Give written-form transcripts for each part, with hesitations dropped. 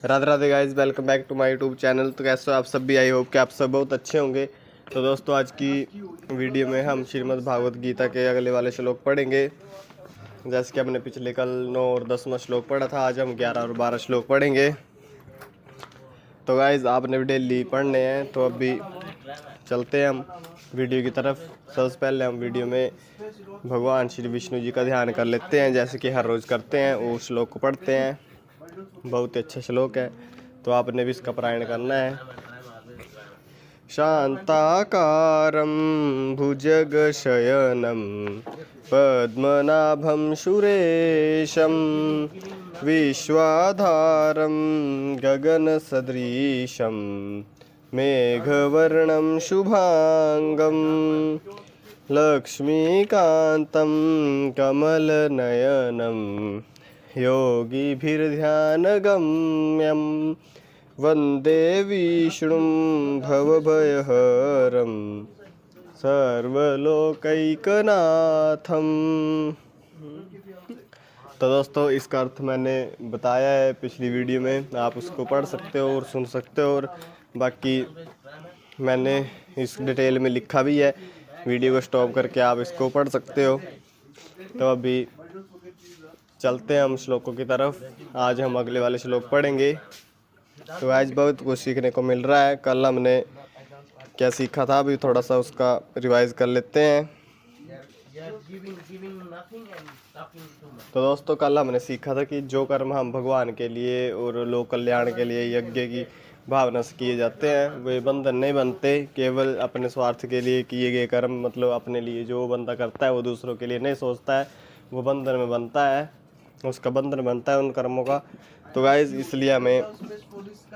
Radhe Radhe guys, welcome back to my YouTube channel. तो कैसे हो आप सब भी? आई होप कि आप सब बहुत अच्छे होंगे। तो दोस्तों, आज की वीडियो में हम श्रीमद् भागवत गीता के अगले वाले श्लोक पढ़ेंगे। जैसे कि हमने पिछले कल 9 और 10वां श्लोक पढ़ा था, आज हम 11 और 12 श्लोक पढ़ेंगे। तो गाइस, आपने भी डेली पढ़ने हैं, तो अभी चलते हैं हम वीडियो की तरफ। सबसे पहले हम वीडियो में भगवान श्री विष्णु जी का ध्यान कर लेते हैं, जैसे कि हर रोज़ करते हैं। वो श्लोक को पढ़ते हैं, बहुत ही अच्छा श्लोक है, तो आपने भी इसका पारायण करना है। शांताकारं भुजगशयनं पद्मनाभं सुरेशं विश्वाधारं गगनसदृशं मेघवर्णं शुभांगं लक्ष्मीकान्तं कमलनयनं योगिभिर्ध्यानगम्यं वन्दे विष्णुं भवभयहरं सर्वलोकैकनाथं। तो दोस्तों, इसका अर्थ मैंने बताया है पिछली वीडियो में, आप उसको पढ़ सकते हो और सुन सकते हो, और बाकी मैंने इस डिटेल में लिखा भी है। वीडियो को स्टॉप करके आप इसको पढ़ सकते हो। तो अभी चलते हैं हम श्लोकों की तरफ। आज हम अगले वाले श्लोक पढ़ेंगे। तो आज बहुत कुछ सीखने को मिल रहा है। कल हमने क्या सीखा था, अभी थोड़ा सा उसका रिवाइज कर लेते हैं। तो दोस्तों, कल हमने सीखा था कि जो कर्म हम भगवान के लिए और लोक कल्याण के लिए यज्ञ की भावना से किए जाते हैं, वे बंधन नहीं बनते। केवल अपने स्वार्थ के लिए किए गए कर्म, मतलब अपने लिए जो बंदा करता है वो दूसरों के लिए नहीं सोचता है, वो बंधन में बनता है, उसका बंधन बनता है उन कर्मों का। तो गाइस, इसलिए हमें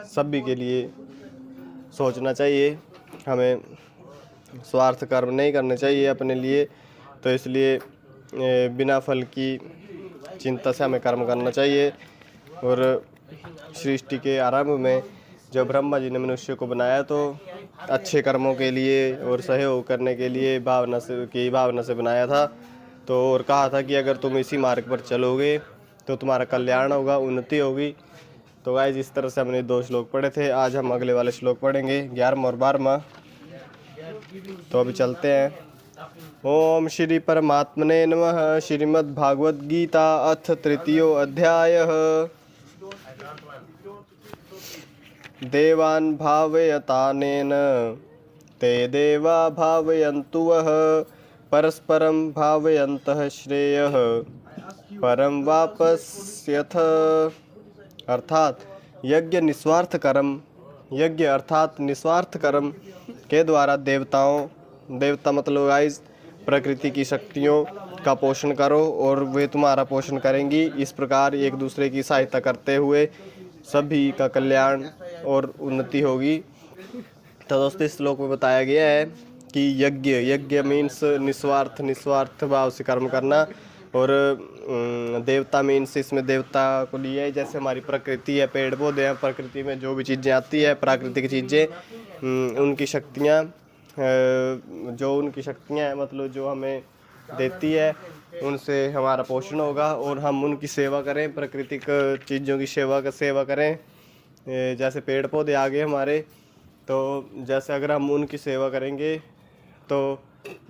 सभी के लिए सोचना चाहिए, हमें स्वार्थ कर्म नहीं करने चाहिए अपने लिए। तो इसलिए बिना फल की चिंता से हमें कर्म करना चाहिए। और सृष्टि के आरंभ में जब ब्रह्मा जी ने मनुष्य को बनाया, तो अच्छे कर्मों के लिए और सहयोग करने के लिए भावना से बनाया था। तो और कहा था कि अगर तुम इसी मार्ग पर चलोगे तो तुम्हारा कल्याण होगा, उन्नति होगी। तो गाइस, इस तरह से हमने 2 श्लोक पढ़े थे। आज हम अगले वाले श्लोक पढ़ेंगे, 11वां और 12वां। तो अभी चलते हैं। ओम श्री परमात्मने नमः। श्रीमद् भागवत गीता अथ तृतीयो अध्यायः। देवान् भावयतानेन ते देवा भावयन्तु वः परस्परं भावयन्तः श्रेयः परम वापस्यथ। अर्थात यज्ञ अर्थात निस्वार्थ कर्म के द्वारा देवता मतलब गाइस प्रकृति की शक्तियों का पोषण करो, और वे तुम्हारा पोषण करेंगी। इस प्रकार एक दूसरे की सहायता करते हुए सभी का कल्याण और उन्नति होगी। तो दोस्तों, इस श्लोक में बताया गया है कि यज्ञ मीन्स निस्वार्थ भाव से कर्म करना, और देवता मीन्स इसमें देवता को लिए है। जैसे हमारी प्रकृति है, पेड़ पौधे हैं, प्रकृति में जो भी चीज़ें आती है, प्राकृतिक चीज़ें, उनकी शक्तियाँ, मतलब जो हमें देती है, उनसे हमारा पोषण होगा, और हम उनकी सेवा करें, प्राकृतिक चीज़ों की सेवा करें। जैसे पेड़ पौधे आ गए हमारे, तो जैसे अगर हम उनकी सेवा करेंगे तो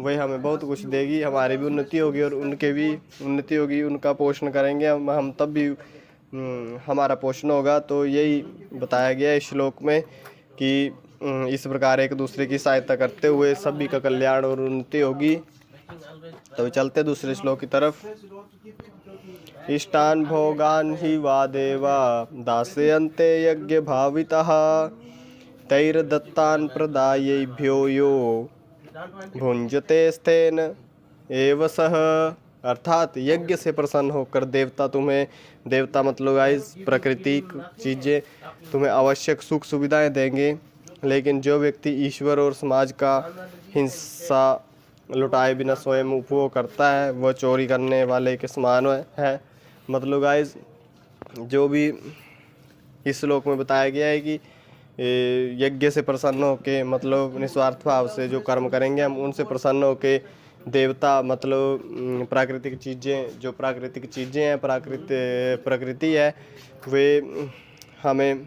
वही हमें बहुत कुछ देगी, हमारी भी उन्नति होगी और उनके भी उन्नति होगी। उनका पोषण करेंगे हम तब भी हमारा पोषण होगा। तो यही बताया गया है इस श्लोक में कि इस प्रकार एक दूसरे की सहायता करते हुए सभी का कल्याण और उन्नति होगी। तो चलते दूसरे श्लोक की तरफ। इष्टान भोगान ही वा देवा दास्यन्ते यज्ञ भावितः तैर्दत्तान प्रदायेभ्यो यो भुंजते स्तेन एव सह। अर्थात यज्ञ से प्रसन्न होकर देवता मतलब गाइस प्राकृतिक चीज़ें तुम्हें आवश्यक सुख सुविधाएं देंगे। लेकिन जो व्यक्ति ईश्वर और समाज का हिंसा लुटाए बिना स्वयं उपभोग करता है, वह चोरी करने वाले के समान है। मतलब गाइस, जो भी इस श्लोक में बताया गया है कि यज्ञ से प्रसन्न होके, मतलब निस्वार्थ भाव से जो कर्म करेंगे हम, उनसे प्रसन्न होके देवता मतलब प्राकृतिक चीज़ें हैं, प्रकृति है, वे हमें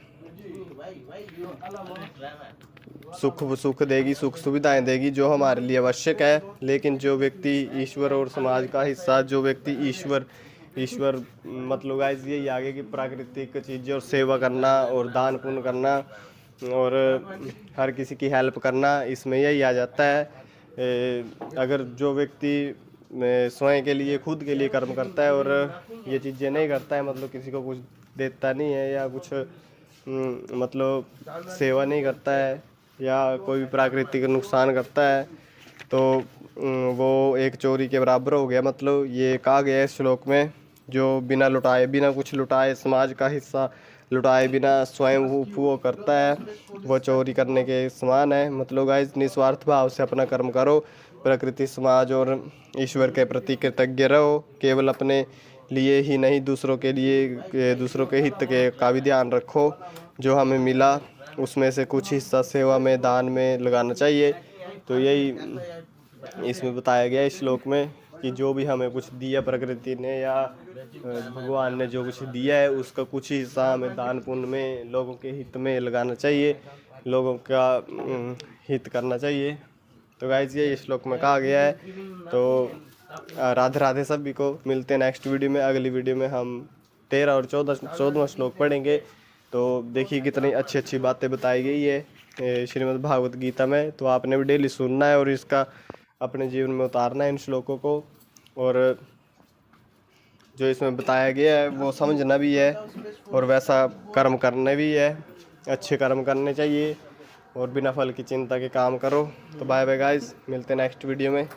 सुख देगी, सुख सुविधाएं देगी जो हमारे लिए आवश्यक है। लेकिन जो व्यक्ति ईश्वर और समाज का हिस्सा, जो व्यक्ति ईश्वर मतलब गाइस यही आगे की प्राकृतिक चीज़ें और सेवा करना और दान पुण्य करना और हर किसी की हेल्प करना, इसमें यही आ जाता है। अगर जो व्यक्ति स्वयं के लिए, खुद के लिए कर्म करता है और ये चीज़ें नहीं करता है, मतलब किसी को कुछ देता नहीं है या कुछ मतलब सेवा नहीं करता है या कोई भी प्राकृतिक नुकसान करता है, तो वो एक चोरी के बराबर हो गया। मतलब ये कहा गया है इस श्लोक में, जो बिना लुटाए, बिना कुछ लुटाए, समाज का हिस्सा लुटाए बिना स्वयं उपभोग करता है, वो चोरी करने के समान है। मतलब गाइस निस्वार्थ भाव से अपना कर्म करो, प्रकृति, समाज और ईश्वर के प्रति कृतज्ञ रहो। केवल अपने लिए ही नहीं, दूसरों के लिए, दूसरों के हित के का भी ध्यान रखो। जो हमें मिला उसमें से कुछ हिस्सा सेवा में, दान में लगाना चाहिए। तो यही इसमें बताया गया इस श्लोक में कि जो भी हमें कुछ दिया प्रकृति ने या भगवान ने जो कुछ दिया है, उसका कुछ हिस्सा हमें दान पुण्य में, लोगों के हित में लगाना चाहिए, लोगों का हित करना चाहिए। तो गाइस ये श्लोक में कहा गया है। तो राधे राधे सभी को। मिलते हैं नेक्स्ट वीडियो में। अगली वीडियो में हम 13 और 14वां श्लोक पढ़ेंगे। तो देखिए कितनी अच्छी अच्छी बातें बताई गई है श्रीमद् भागवत गीता में। तो आपने भी डेली सुनना है और इसका अपने जीवन में उतारना है इन श्लोकों को, और जो इसमें बताया गया है वो समझना भी है और वैसा कर्म करने भी है। अच्छे कर्म करने चाहिए और बिना फल की चिंता के काम करो। तो बाय बाय गाइस, मिलते हैं नेक्स्ट वीडियो में।